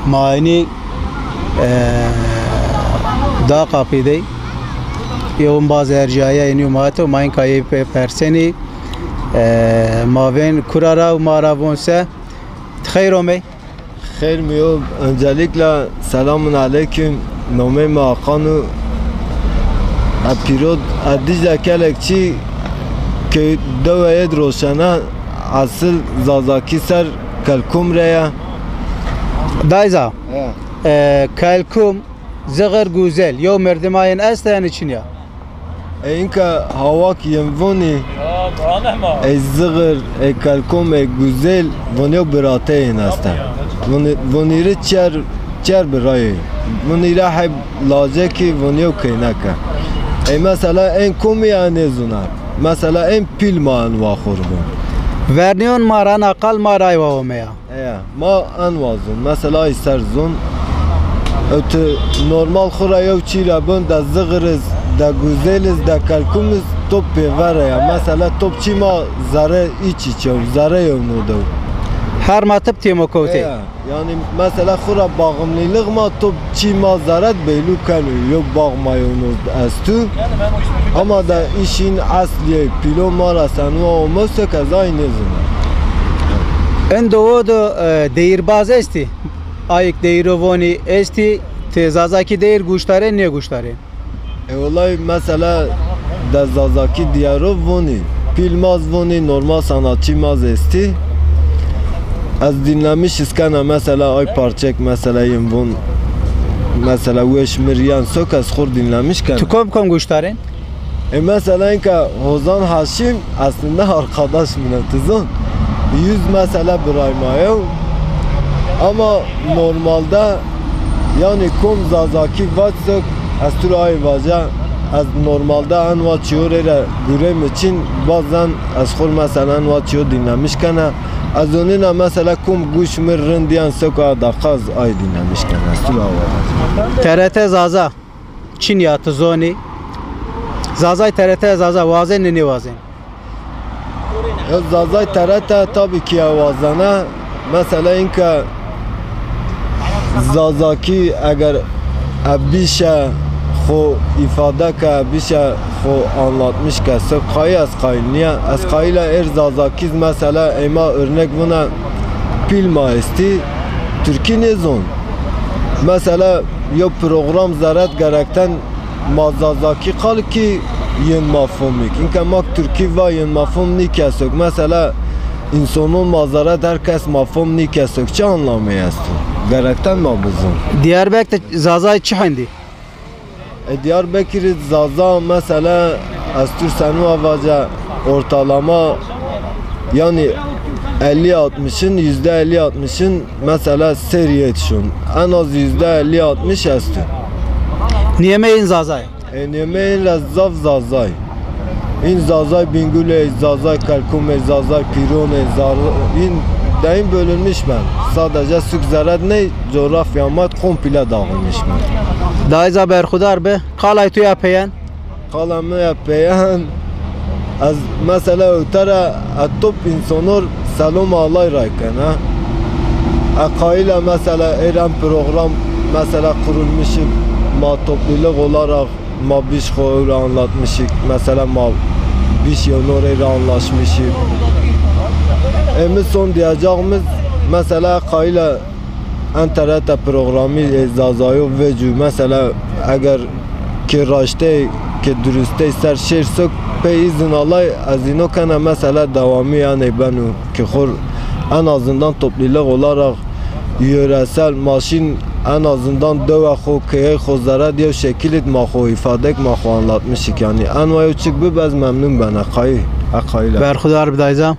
ماینی دا قاپیده یوم باز ارجاعی اینو ماتو ماین کایی پرسنی ماوین کرارا و ماراونسه خیرومی خیر میو. öncelikle selamun aleyküm. Nomem Akanu Apirod Adizle Kelekçi köy döveye roşana asıl zazaki ser Kalkumre'ye. دایزا کلکوم زغر گوزل یو مردماین است یعنی چنیا اینکه هواک یمونی ای زغر ای کلکوم ای گوزل ونیو براته این است ونیره چر برای ونیره حب لاجه کی ونیو کینکه ای مثلا این کومی انزونار مثلا این پیل ما انوا خوربون ورنیون ماران اقل مارای وامیا ما انوازون مثلا ایسرزون ات normal خورایو چیره بون دا زغرز دا گوزلز دا کلکومز توپ پیوره یا مثلا توپ چی ما زره ایچی چو زره یو نودو هر مطب تیمو کوتی yani mesela xura bağımlılık ma top çi ma zarat beylu kalu yok bağmayonuz astu ama da işin asli pilo mara sanu olmazsa kazayın ezine اندو دو دیرباز استی ayık değirovoni esti tezazaki değir guştare ne guştare olay mesela da zazaki diyarov voni pilmaz voni normal sanatçı maz esti az dinlemiş iskana mesela ay parçak mesela yimvon mesela veş miryan sok az khur dinlemiş kan tukom guştare mesela inka Hozan Haşim aslında arkadaş minatizon 100 mesela biraymayo ama normalde yani kom zazaki vatsok astur ay vaja az normalde an vaçyorere gürem için bazen az khur mesela vaçyo dinlemiş kana az onunla mesela kom guş mirrin diyan soka da qaz ay dinlemiş kana astur ay TRT zaza Çin yatı zoni zazay TRT zaza vazen ne vazen Zazay TRT tabii ki avazana mesela inka zazaki eğer bir şey xo ifade ka bir şey xo anlatmış ki sakay az kayniye az kayla zazaki mesela ema örnek buna pilma esti Türkiye zon mesela yo program zarat gerekten mazazaki kal ki yen mafhumik inka mak Türkiye ve yen mafhum ni kesok mesela insanın mazarat herkes mafhum ni kesok çe anlamı jest gerekten ma bizim Diyarbakır zazay çihindi Diyarbakır zaza mesela astür senu avaca ortalama yani 50-60'ın %50-60'ın mesela seriye yetişiyor en az %50-60 astür niyemeyin zazay Niyemeyin zaf zazay in zazay bingule zazay kalkume zazay pirone in deyim bölünmüş ben sadece sük zarat ne coğrafyamat komple dağılmış ben Dayza berxudar be qalay tu yapayan kalamı yapayan az mesela ötara top insanlar selam alay rayken ha akayla mesela eren program mesela kurulmuş ma topluluk olarak ma biş xoğur anlatmışık mesela ma biş yolları anlaşmışık son diyeceğimiz mesela kayla TRT programı zazayo vecu mesela eğer ki raşte ki dürüste ser şersok pe izin alay azino kana mesela devamı yani benu ki xor en azından topluluk olarak yöresel maşin en azından döve xo keye xo zara diye şekilit ma xo ifadek ma xo anlatmışık yani en vayo çık bu bez memnun ben akayla berxudar bidayza